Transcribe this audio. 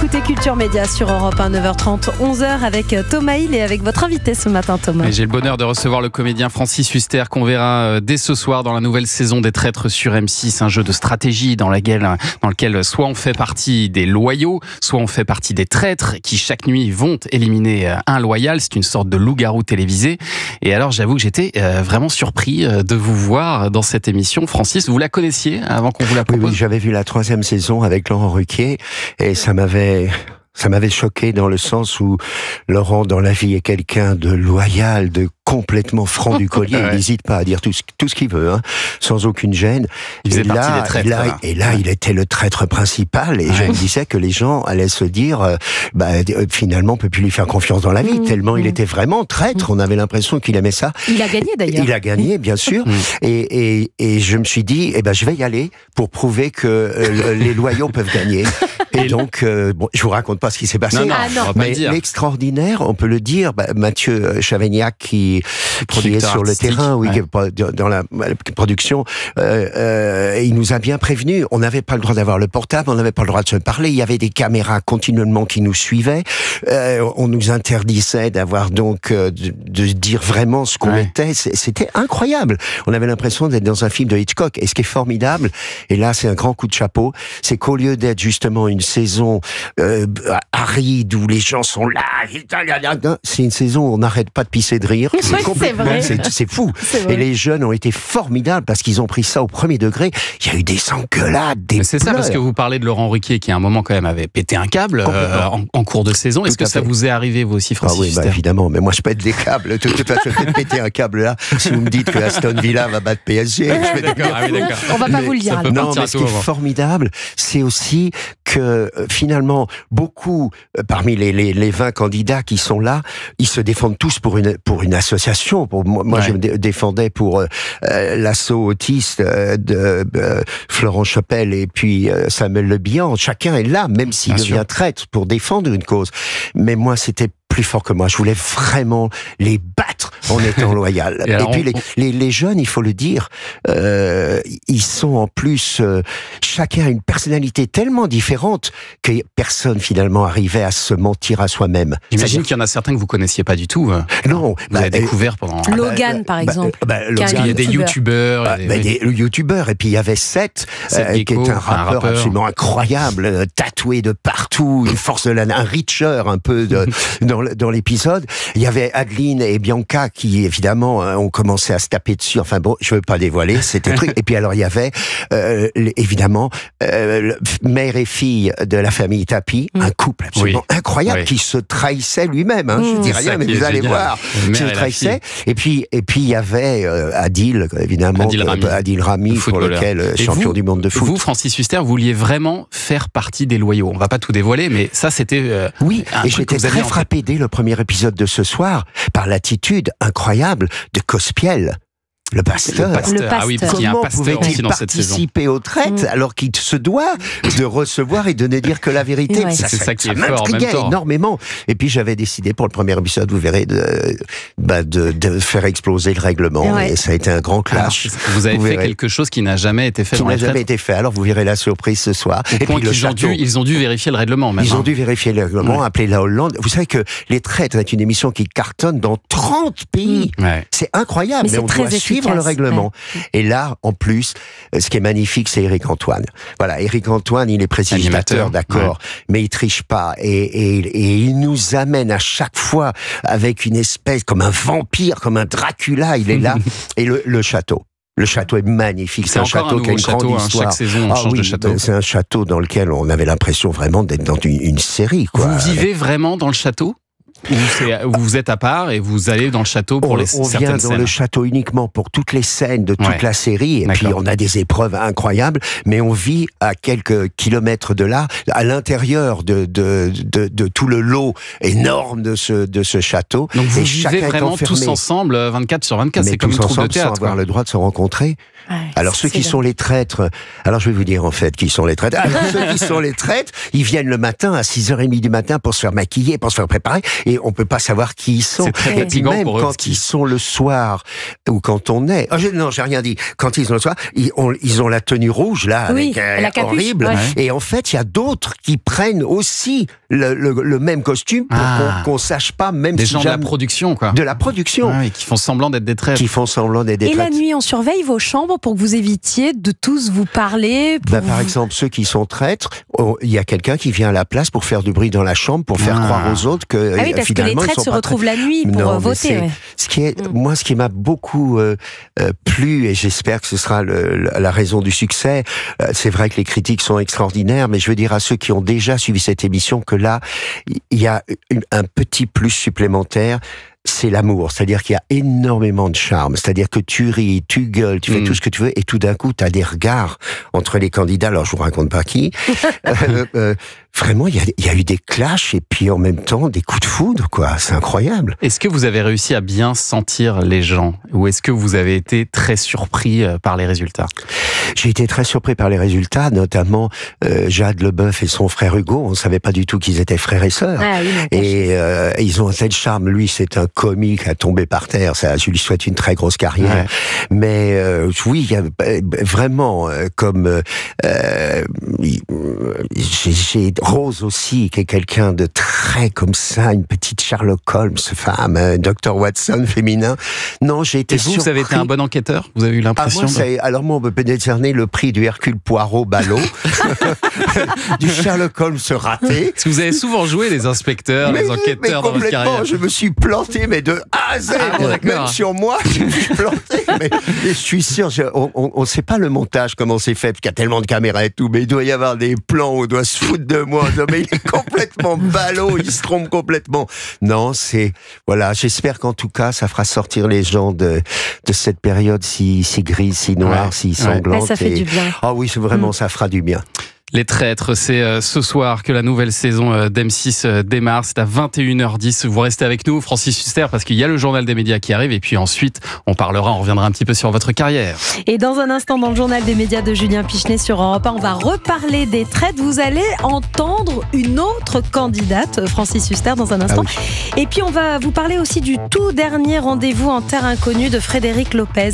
écoutez Culture Média sur Europe 1, 9h30, 11h avec Thomas Hill et avec votre invité ce matin, Thomas. Et j'ai le bonheur de recevoir le comédien Francis Huster qu'on verra dès ce soir dans la nouvelle saison des Traîtres sur M6, un jeu de stratégie dans lequel soit on fait partie des loyaux, soit on fait partie des traîtres qui chaque nuit vont éliminer un loyal. C'est une sorte de loup-garou télévisé. Et alors j'avoue que j'étais vraiment surpris de vous voir dans cette émission. Francis, vous la connaissiez avant qu'on vous la propose? Oui, j'avais vu la 3e saison avec Laurent Ruquier et ça m'avait choqué dans le sens où Laurent, dans la vie, est quelqu'un de loyal, de complètement franc du collier. Il n'hésite pas à dire tout ce qu'il veut, hein, sans aucune gêne. Il faisait partie des traîtres. Il était le traître principal. Et je me disais que les gens allaient se dire, finalement, on peut plus lui faire confiance dans la vie, tellement il était vraiment traître. On avait l'impression qu'il aimait ça. Il a gagné d'ailleurs. Il a gagné, bien sûr. Et je me suis dit, je vais y aller pour prouver que les loyaux peuvent gagner. Et donc, je vous raconte pas ce qui s'est passé. Mais l'extraordinaire, on peut le dire, Mathieu Chavagnac qui est sur le terrain, dans la production, il nous a bien prévenus. On n'avait pas le droit d'avoir le portable, on n'avait pas le droit de se parler. Il y avait des caméras continuellement qui nous suivaient. On nous interdisait d'avoir de dire vraiment ce qu'on était. C'était incroyable. On avait l'impression d'être dans un film de Hitchcock. Et ce qui est formidable, et là c'est un grand coup de chapeau, c'est qu'au lieu d'être justement une saison aride où les gens sont là, c'est une saison où on n'arrête pas de pisser de rire. C'est fou. Et les jeunes ont été formidables parce qu'ils ont pris ça au premier degré. Il y a eu des engueulades, des C'est ça, parce que vous parlez de Laurent Ruquier qui à un moment quand même avait pété un câble en cours de saison. Est-ce que ça vous est arrivé vous aussi, Francis Huster? Oui, évidemment, mais moi je pète des câbles. De toute façon, je vais péter un câble là. Si vous me dites que Aston Villa va battre PSG, d'accord. On va pas vous le dire. Non, mais ce qui est formidable, c'est aussi que finalement, beaucoup, parmi les 20 candidats qui sont là, ils se défendent tous pour une association. Moi, je me défendais pour l'assaut autiste de Florent Chopel et puis Samuel Le Bihan. Chacun est là, même s'il devient traître, pour défendre une cause. Mais moi, c'était plus fort que moi. Je voulais vraiment les battre en étant loyal. Et puis les jeunes, il faut le dire, ils sont en plus, chacun a une personnalité tellement différente que personne finalement arrivait à se mentir à soi-même. J'imagine qu'il y en a certains que vous connaissiez pas du tout. Non. Vous avez découvert pendant... Logan, par exemple. Parce qu'il y a des youtubeurs. Des youtubeurs. Et puis il y avait Seth, qui est un rappeur absolument incroyable, tatoué de partout, une force de un Richer un peu dans l'épisode. Il y avait Adeline et Bianca qui, évidemment, ont commencé à se taper dessus. Enfin bon, je veux pas dévoiler, c'était truc. Et puis alors, il y avait, évidemment, mère et fille de la famille Tapi, un couple absolument incroyable qui se trahissait lui-même. Hein. Je dis rien, mais vous allez voir. Qui se trahissait. Et puis, il y avait Adil, évidemment, Adil Rami, pour lequel champion du monde de foot. Vous, Francis Huster, vous vouliez vraiment faire partie des loyaux. On va pas tout dévoiler, mais ça, c'était et j'étais très frappé dès le premier épisode de ce soir par l'attitude incroyable de Cospiel. Le pasteur. Ah oui, parce qu'il y a un pasteur aussi dans cette saison. Participer aux traites alors qu'il se doit de recevoir et de ne dire que la vérité. C'est ça qui est fort en même temps. Énormément. Et puis j'avais décidé pour le premier épisode, vous verrez, de faire exploser le règlement. Et ça a été un grand clash. Alors, vous avez fait quelque chose qui n'a jamais été fait. Qui n'a jamais été fait. Alors vous verrez la surprise ce soir. Et puis ils ont dû vérifier le règlement même. Ils ont dû vérifier le règlement, appeler la Hollande. Vous savez que Les Traîtres est une émission qui cartonne dans 30 pays. C'est incroyable. Mais on doit suivre le règlement. Et là, en plus, ce qui est magnifique, c'est Éric Antoine. Voilà, Éric Antoine, il est présentateur, d'accord, mais il triche pas. Et il nous amène à chaque fois avec une espèce, comme un vampire, comme un Dracula, il est là. Et le château. Le château est magnifique. C'est un château qui a une grande histoire. Chaque saison, on change de château. C'est un château dans lequel on avait l'impression vraiment d'être dans une série, quoi. Vous vivez vraiment dans le château ? Vous êtes à part et vous allez dans le château pour certaines scènes. On vient dans le château uniquement pour toutes les scènes de toute la série. Et puis on a des épreuves incroyables, mais on vit à quelques kilomètres de là, à l'intérieur de tout le lot énorme de ce château. Donc vous vivez vraiment tous ensemble 24 sur 24, c'est comme une troupe de théâtre. Sans avoir le droit de se rencontrer. Alors ceux qui sont les traîtres, alors je vais vous dire en fait qui sont les traîtres. Alors ceux qui sont les traîtres, ils viennent le matin à 6h30 du matin pour se faire maquiller, pour se faire préparer. et on peut pas savoir qui ils sont. C'est très et fatigant même pour eux, quand ils sont le soir ou quand on est. Non, j'ai rien dit. Quand ils sont le soir, ils ont la tenue rouge là, oui, avec la capuche, horrible. ouais. Et en fait, il y a d'autres qui prennent aussi le même costume pour qu'on sache pas, même des si gens de la production, quoi. De la production. Ouais, qui font semblant d'être des traîtres. Qui font semblant d'être des Et traîtres. la nuit, on surveille vos chambres pour que vous évitiez de tous vous parler. Par exemple, ceux qui sont traîtres, il y a quelqu'un qui vient à la place pour faire du bruit dans la chambre, pour faire croire aux autres que oui, parce finalement que les traîtres se retrouvent la nuit pour voter. Ouais. Moi, ce qui m'a beaucoup plu, et j'espère que ce sera la raison du succès, c'est vrai que les critiques sont extraordinaires, mais je veux dire à ceux qui ont déjà suivi cette émission que là, il y a un petit plus supplémentaire. C'est l'amour, c'est-à-dire qu'il y a énormément de charme, c'est-à-dire que tu ris, tu gueules, tu fais tout ce que tu veux, et tout d'un coup, tu as des regards entre les candidats, alors je vous raconte pas qui, vraiment, il y a eu des clashs, et puis en même temps, des coups de foudre, quoi, c'est incroyable. Est-ce que vous avez réussi à bien sentir les gens, ou est-ce que vous avez été très surpris par les résultats? J'ai été très surpris par les résultats, notamment Jade Leboeuf et son frère Hugo, on savait pas du tout qu'ils étaient frères et sœurs, et ils ont un tel charme, lui c'est un comique à tomber par terre, je lui souhaite une très grosse carrière, mais oui, il y a vraiment comme j'ai Rose aussi, qui est quelqu'un de très comme ça, une petite Sherlock Holmes femme, Dr Watson féminin. Non, j'ai été surpris. Vous avez été un bon enquêteur? Vous avez eu l'impression? Alors moi, on peut décerner le prix du Hercule Poirot ballot, du Sherlock Holmes raté. Parce que vous avez souvent joué les inspecteurs, les enquêteurs dans votre carrière. Je me suis planté, mais de A à Z, même sur moi, je me suis planté. Mais je suis sûr, on ne sait pas le montage, comment c'est fait, parce qu'il y a tellement de caméras et tout, mais il doit y avoir des plans où on doit se foutre de moi. Non, mais il est complètement ballot, il se trompe complètement. Non, voilà, j'espère qu'en tout cas, ça fera sortir les gens de cette période si grise, si noire, si sanglante. Ça fait du bien. Ah oui, vraiment, ça fera du bien. Les traîtres, c'est ce soir que la nouvelle saison d'M6 démarre. C'est à 21h10. Vous restez avec nous, Francis Huster, parce qu'il y a le journal des médias qui arrive. Et puis ensuite, on reviendra un petit peu sur votre carrière. Et dans un instant, dans le journal des médias de Julien Pichenet sur Europe 1, on va reparler des traîtres. Vous allez entendre une autre candidate, Francis Huster, dans un instant. Et puis, on va vous parler aussi du tout dernier rendez-vous en terre inconnue de Frédéric Lopez.